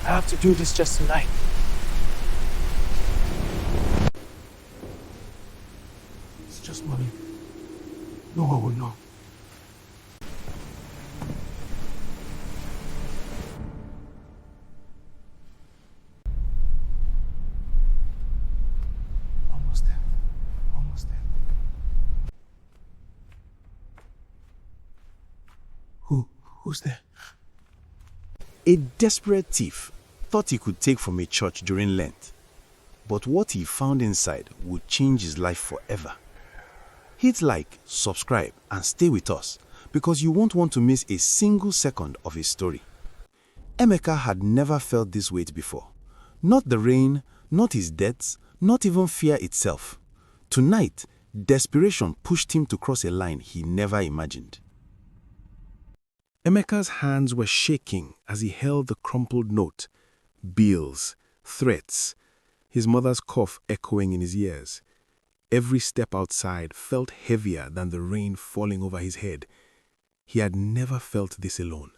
I have to do this just tonight. It's just money. No one will know. Almost there. Almost there. Who's there? A desperate thief thought he could take from a church during Lent, but what he found inside would change his life forever. Hit like, subscribe, and stay with us because you won't want to miss a single second of his story. Emeka had never felt this weight before. Not the rain, not his debts, not even fear itself. Tonight, desperation pushed him to cross a line he never imagined. Emeka's hands were shaking as he held the crumpled note. Bills, threats, his mother's cough echoing in his ears. Every step outside felt heavier than the rain falling over his head. He had never felt this alone.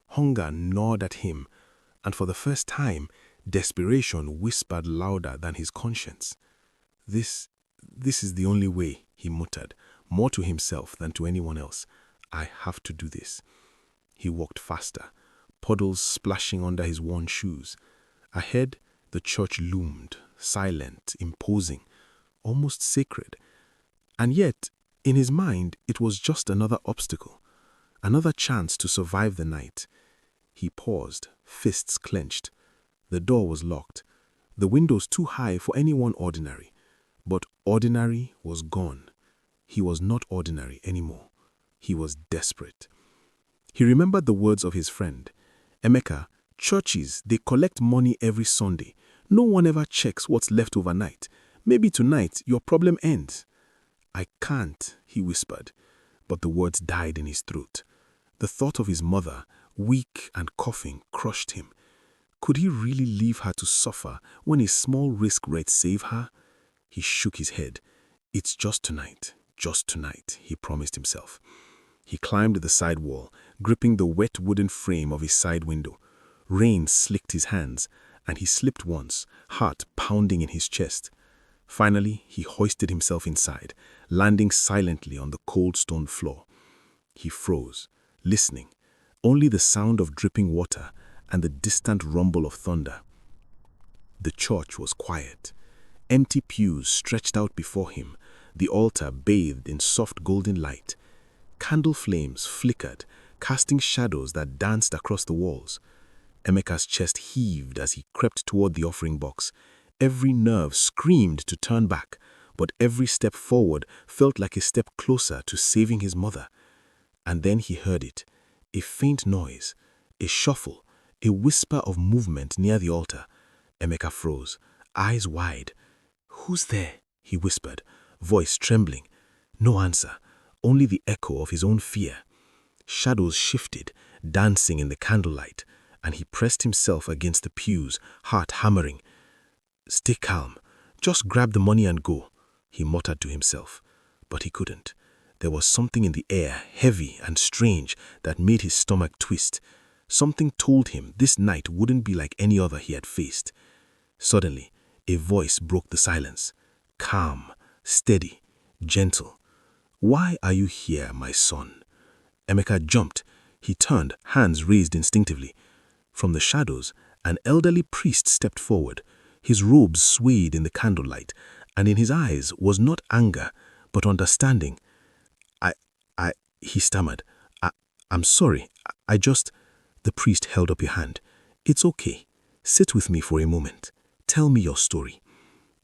Hunger gnawed at him, and for the first time, desperation whispered louder than his conscience. This is the only way, he muttered, more to himself than to anyone else. I have to do this. He walked faster, puddles splashing under his worn shoes. Ahead, the church loomed, silent, imposing, almost sacred. And yet, in his mind, it was just another obstacle, another chance to survive the night. He paused, fists clenched. The door was locked, the windows too high for anyone ordinary. But ordinary was gone. He was not ordinary anymore. He was desperate. He remembered the words of his friend. Emeka, churches, they collect money every Sunday. No one ever checks what's left overnight. Maybe tonight your problem ends. I can't, he whispered, but the words died in his throat. The thought of his mother, weak and coughing, crushed him. Could he really leave her to suffer when a small risk might save her? He shook his head. It's just tonight, he promised himself. He climbed the side wall, gripping the wet wooden frame of his side window. Rain slicked his hands, and he slipped once, heart pounding in his chest. Finally, he hoisted himself inside, landing silently on the cold stone floor. He froze, listening, only the sound of dripping water and the distant rumble of thunder. The church was quiet. Empty pews stretched out before him, the altar bathed in soft golden light. Candle flames flickered, casting shadows that danced across the walls. Emeka's chest heaved as he crept toward the offering box. Every nerve screamed to turn back, but every step forward felt like a step closer to saving his mother. And then he heard it, a faint noise, a shuffle, a whisper of movement near the altar. Emeka froze, eyes wide. "Who's there?" he whispered, voice trembling. No answer, only the echo of his own fear. Shadows shifted, dancing in the candlelight, and he pressed himself against the pews, heart hammering. "Stay calm. Just grab the money and go," he muttered to himself. But he couldn't. There was something in the air, heavy and strange, that made his stomach twist. Something told him this night wouldn't be like any other he had faced. Suddenly, a voice broke the silence. Calm, steady, gentle. "Why are you here, my son?" Emeka jumped. He turned, hands raised instinctively. From the shadows, an elderly priest stepped forward. His robes swayed in the candlelight, and in his eyes was not anger, but understanding. He stammered. I'm sorry, I just... The priest held up a hand. "It's okay. Sit with me for a moment. Tell me your story."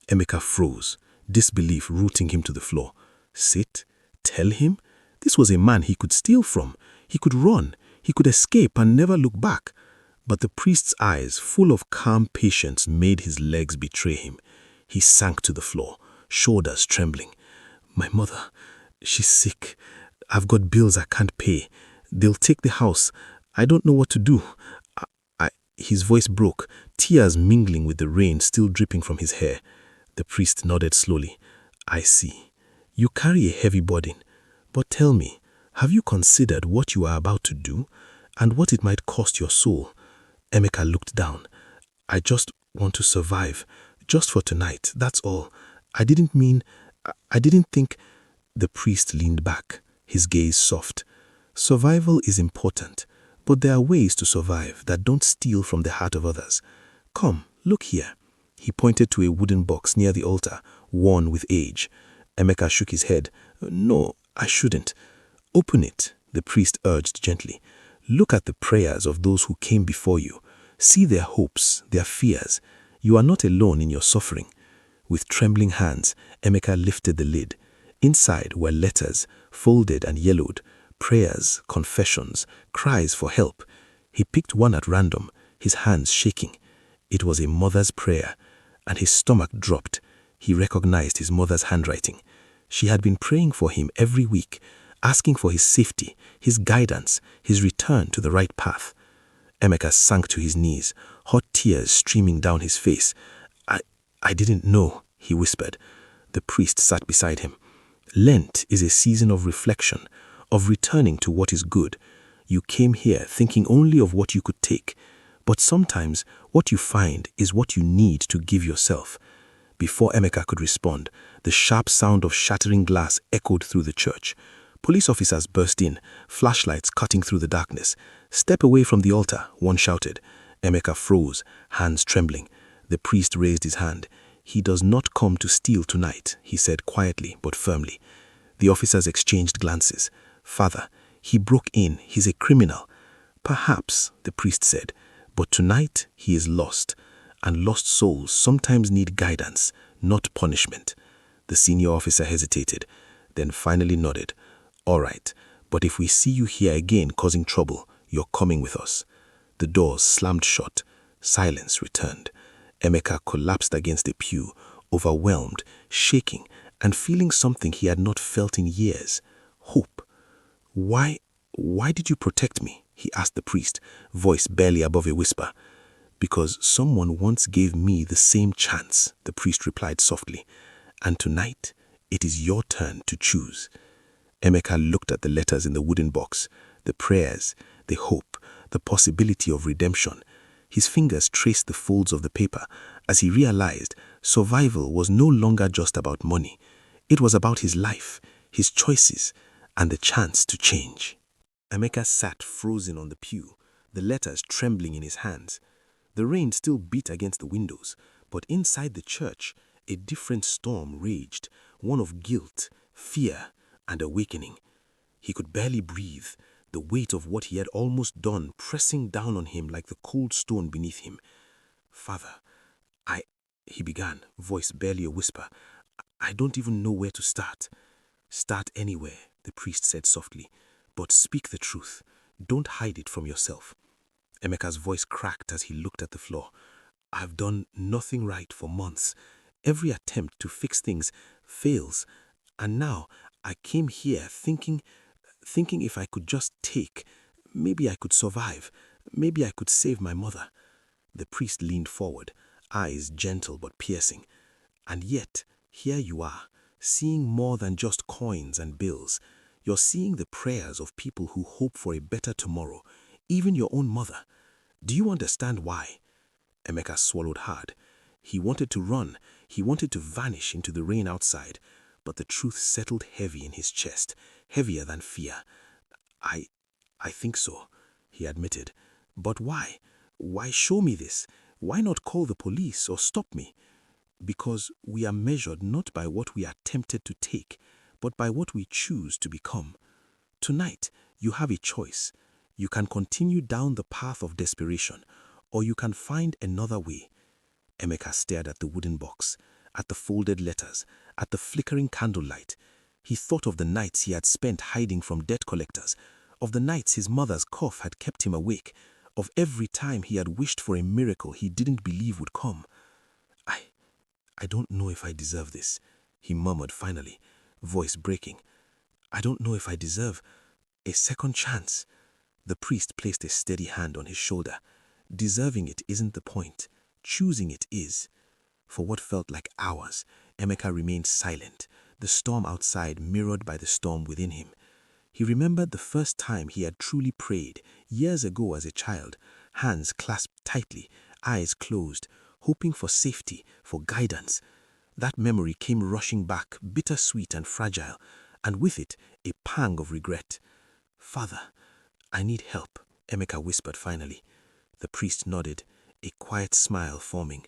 Emeka froze, disbelief rooting him to the floor. Sit? Tell him? This was a man he could steal from. He could run. He could escape and never look back. But the priest's eyes, full of calm patience, made his legs betray him. He sank to the floor, shoulders trembling. "My mother, she's sick. I've got bills I can't pay. They'll take the house. I don't know what to do." His voice broke, tears mingling with the rain still dripping from his hair. The priest nodded slowly. "I see. You carry a heavy burden. But tell me, have you considered what you are about to do and what it might cost your soul?" Emeka looked down. I just want to survive, just for tonight, that's all. I didn't think. The priest leaned back, his gaze soft. Survival is important, but there are ways to survive that don't steal from the heart of others. Come, look here. He pointed to a wooden box near the altar, worn with age. Emeka shook his head. No, I shouldn't. Open it, the priest urged gently. Look at the prayers of those who came before you. See their hopes, their fears. You are not alone in your suffering. With trembling hands, Emeka lifted the lid. Inside were letters, folded and yellowed, prayers, confessions, cries for help. He picked one at random, his hands shaking. It was a mother's prayer, and his stomach dropped. He recognized his mother's handwriting. She had been praying for him every week, asking for his safety, his guidance, his return to the right path. Emeka sank to his knees, hot tears streaming down his face. I didn't know, he whispered. The priest sat beside him. Lent is a season of reflection, of returning to what is good. You came here thinking only of what you could take, but sometimes what you find is what you need to give yourself. Before Emeka could respond, the sharp sound of shattering glass echoed through the church. Police officers burst in, flashlights cutting through the darkness. Step away from the altar, one shouted. Emeka froze, hands trembling. The priest raised his hand. He does not come to steal tonight, he said quietly but firmly. The officers exchanged glances. Father, he broke in, he's a criminal. Perhaps, the priest said, but tonight he is lost, and lost souls sometimes need guidance, not punishment. The senior officer hesitated, then finally nodded. All right, but if we see you here again causing trouble, you're coming with us. The doors slammed shut. Silence returned. Emeka collapsed against a pew, overwhelmed, shaking, and feeling something he had not felt in years. Hope. Why did you protect me? He asked the priest, voice barely above a whisper. Because someone once gave me the same chance, the priest replied softly. And tonight, it is your turn to choose. Emeka looked at the letters in the wooden box, the prayers, the hope, the possibility of redemption. His fingers traced the folds of the paper as he realized survival was no longer just about money. It was about his life, his choices, and the chance to change. Emeka sat frozen on the pew, the letters trembling in his hands. The rain still beat against the windows, but inside the church, a different storm raged, one of guilt, fear, and awakening. He could barely breathe, the weight of what he had almost done pressing down on him like the cold stone beneath him. Father, he began, voice barely a whisper. I don't even know where to start. Start anywhere, the priest said softly, but speak the truth. Don't hide it from yourself. Emeka's voice cracked as he looked at the floor. I've done nothing right for months. Every attempt to fix things fails. And now I came here thinking if I could just take, maybe I could survive, maybe I could save my mother. The priest leaned forward, eyes gentle but piercing. And yet, here you are, seeing more than just coins and bills. You're seeing the prayers of people who hope for a better tomorrow, even your own mother. Do you understand why? Emeka swallowed hard. He wanted to run, he wanted to vanish into the rain outside, but the truth settled heavy in his chest, heavier than fear. I think so, he admitted. But why? Why show me this? Why not call the police or stop me? Because we are measured not by what we are tempted to take, but by what we choose to become. Tonight, you have a choice. You can continue down the path of desperation, or you can find another way. Emeka stared at the wooden box, at the folded letters, at the flickering candlelight. He thought of the nights he had spent hiding from debt collectors, of the nights his mother's cough had kept him awake, of every time he had wished for a miracle he didn't believe would come. I don't know if I deserve this, he murmured finally, voice breaking. I don't know if I deserve a second chance. The priest placed a steady hand on his shoulder. Deserving it isn't the point. Choosing it is. For what felt like hours, Emeka remained silent, the storm outside mirrored by the storm within him. He remembered the first time he had truly prayed, years ago as a child, hands clasped tightly, eyes closed, hoping for safety, for guidance. That memory came rushing back, bittersweet and fragile, and with it, a pang of regret. "Father, I need help," Emeka whispered finally. The priest nodded, a quiet smile forming.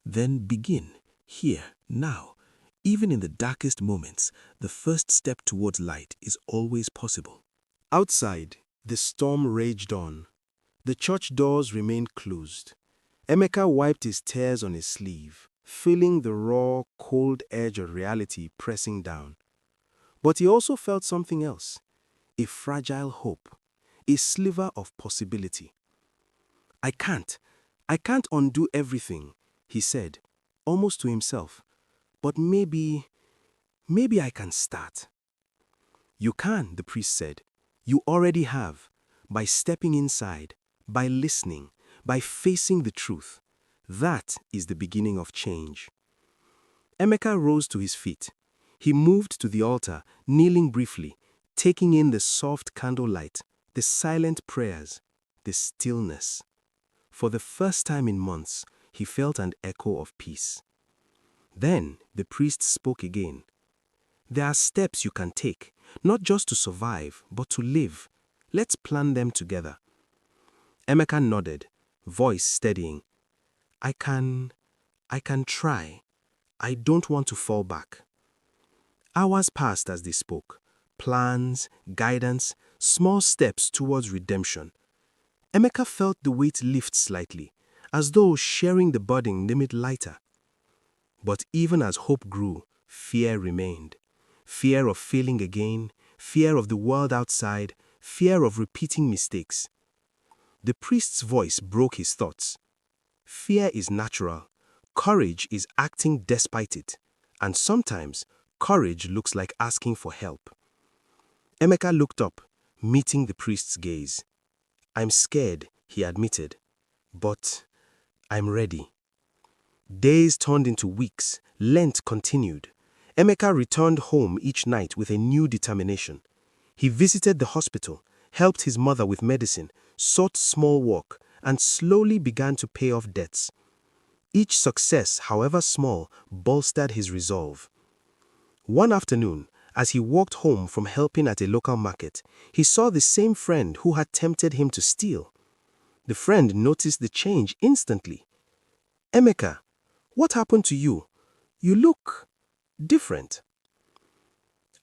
"Then begin, here, now. Even in the darkest moments, the first step towards light is always possible." Outside, the storm raged on. The church doors remained closed. Emeka wiped his tears on his sleeve, feeling the raw, cold edge of reality pressing down. But he also felt something else, a fragile hope, a sliver of possibility. I can't undo everything," he said, almost to himself. "But maybe I can start." "You can," the priest said. "You already have, by stepping inside, by listening, by facing the truth. That is the beginning of change." Emeka rose to his feet. He moved to the altar, kneeling briefly, taking in the soft candlelight, the silent prayers, the stillness. For the first time in months, he felt an echo of peace. Then the priest spoke again. "There are steps you can take, not just to survive, but to live. Let's plan them together." Emeka nodded, voice steadying. I can try. I don't want to fall back." Hours passed as they spoke. Plans, guidance, small steps towards redemption. Emeka felt the weight lift slightly, as though sharing the burden made it lighter. But even as hope grew, fear remained. Fear of failing again, fear of the world outside, fear of repeating mistakes. The priest's voice broke his thoughts. "Fear is natural. Courage is acting despite it. And sometimes, courage looks like asking for help." Emeka looked up, meeting the priest's gaze. "I'm scared," he admitted, "but I'm ready." Days turned into weeks. Lent continued. Emeka returned home each night with a new determination. He visited the hospital, helped his mother with medicine, sought small work, and slowly began to pay off debts. Each success, however small, bolstered his resolve. One afternoon, as he walked home from helping at a local market, he saw the same friend who had tempted him to steal. The friend noticed the change instantly. "Emeka, what happened to you? You look different."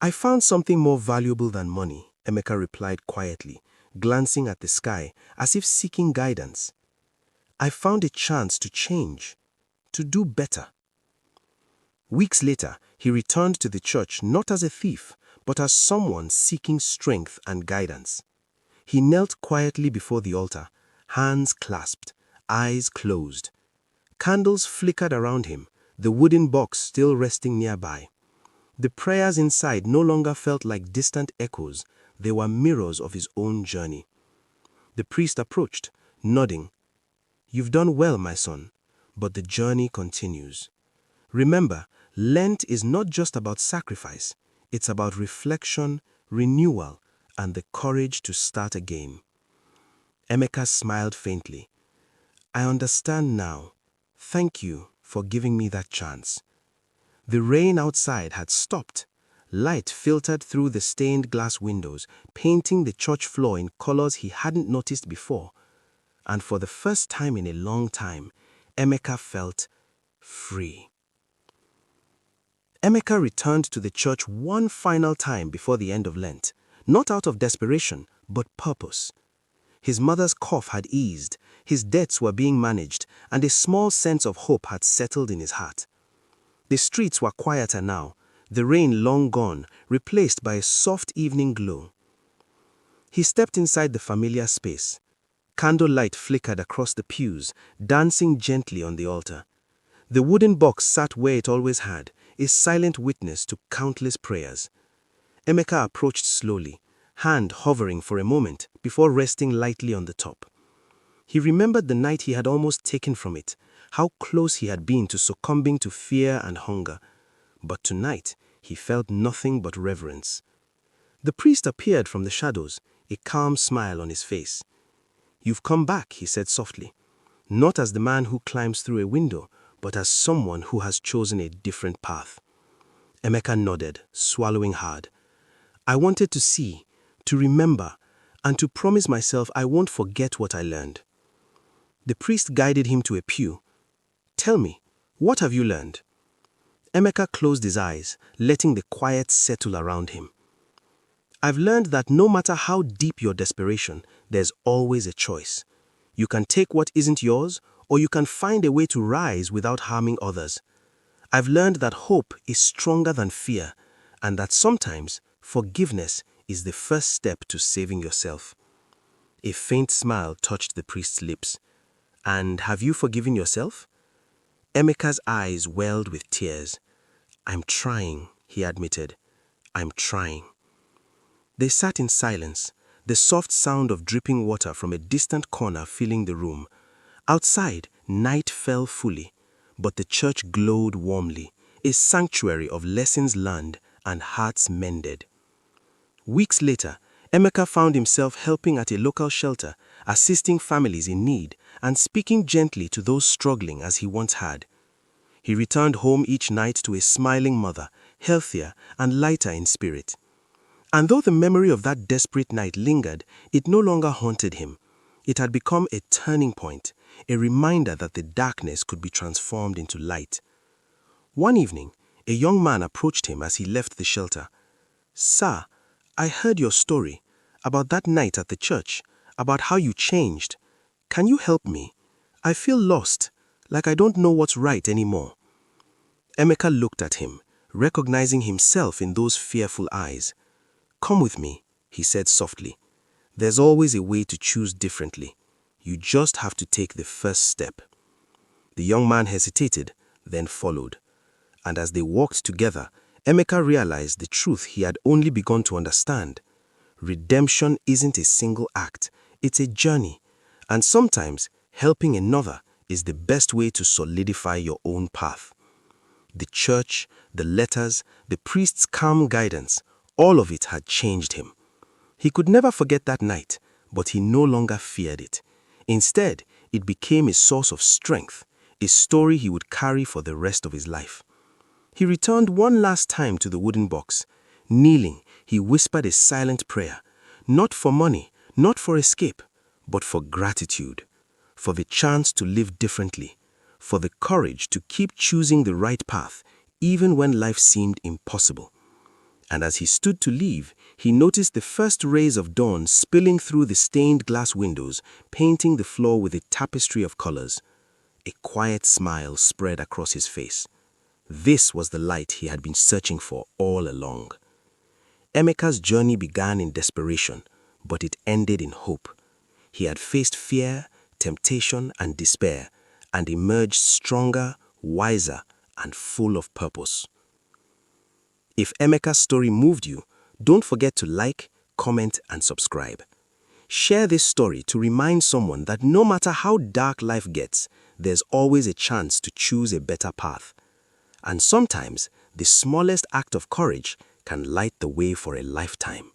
"I found something more valuable than money," Emeka replied quietly, glancing at the sky as if seeking guidance. "I found a chance to change, to do better." Weeks later, he returned to the church not as a thief, but as someone seeking strength and guidance. He knelt quietly before the altar, hands clasped, eyes closed. Candles flickered around him, the wooden box still resting nearby. The prayers inside no longer felt like distant echoes, they were mirrors of his own journey. The priest approached, nodding. "You've done well, my son, but the journey continues. Remember, Lent is not just about sacrifice, it's about reflection, renewal, and the courage to start again." Emeka smiled faintly. "I understand now. Thank you for giving me that chance." The rain outside had stopped. Light filtered through the stained glass windows, painting the church floor in colors he hadn't noticed before. And for the first time in a long time, Emeka felt free. Emeka returned to the church one final time before the end of Lent, not out of desperation, but purpose. His mother's cough had eased, his debts were being managed, and a small sense of hope had settled in his heart. The streets were quieter now, the rain long gone, replaced by a soft evening glow. He stepped inside the familiar space. Candlelight flickered across the pews, dancing gently on the altar. The wooden box sat where it always had, a silent witness to countless prayers. Emeka approached slowly, hand hovering for a moment before resting lightly on the top. He remembered the night he had almost taken from it, how close he had been to succumbing to fear and hunger. But tonight, he felt nothing but reverence. The priest appeared from the shadows, a calm smile on his face. "You've come back," he said softly. not as the man who climbs through a window, but as someone who has chosen a different path. Emeka nodded, swallowing hard. I wanted to see, to remember, and to promise myself I won't forget what I learned. The priest guided him to a pew. Tell me, what have you learned? Emeka closed his eyes, letting the quiet settle around him. I've learned that no matter how deep your desperation, there's always a choice. You can take what isn't yours, or you can find a way to rise without harming others. I've learned that hope is stronger than fear, and that sometimes forgiveness is the first step to saving yourself. A faint smile touched the priest's lips. And have you forgiven yourself? Emeka's eyes welled with tears. I'm trying, he admitted. I'm trying. They sat in silence, the soft sound of dripping water from a distant corner filling the room. Outside, night fell fully, but the church glowed warmly, a sanctuary of lessons learned and hearts mended. Weeks later, Emeka found himself helping at a local shelter, assisting families in need, and speaking gently to those struggling as he once had. He returned home each night to a smiling mother, healthier and lighter in spirit. And though the memory of that desperate night lingered, it no longer haunted him. It had become a turning point, a reminder that the darkness could be transformed into light. One evening, a young man approached him as he left the shelter. Sir, I heard your story, about that night at the church, about how you changed. Can you help me? I feel lost, like I don't know what's right anymore. Emeka looked at him, recognizing himself in those fearful eyes. Come with me, he said softly. There's always a way to choose differently. You just have to take the first step. The young man hesitated, then followed. And as they walked together, Emeka realized the truth he had only begun to understand. Redemption isn't a single act, it's a journey. And sometimes, helping another is the best way to solidify your own path. The church, the letters, the priest's calm guidance, all of it had changed him. He could never forget that night, but he no longer feared it. Instead, it became a source of strength, a story he would carry for the rest of his life. He returned one last time to the wooden box. Kneeling, he whispered a silent prayer, not for money, not for escape, but for gratitude, for the chance to live differently, for the courage to keep choosing the right path, even when life seemed impossible. And as he stood to leave, he noticed the first rays of dawn spilling through the stained glass windows, painting the floor with a tapestry of colors. A quiet smile spread across his face. This was the light he had been searching for all along. Emeka's journey began in desperation, but it ended in hope. He had faced fear, temptation, and despair, and emerged stronger, wiser, and full of purpose. If Emeka's story moved you, don't forget to like, comment, and subscribe. Share this story to remind someone that no matter how dark life gets, there's always a chance to choose a better path. And sometimes, the smallest act of courage can light the way for a lifetime.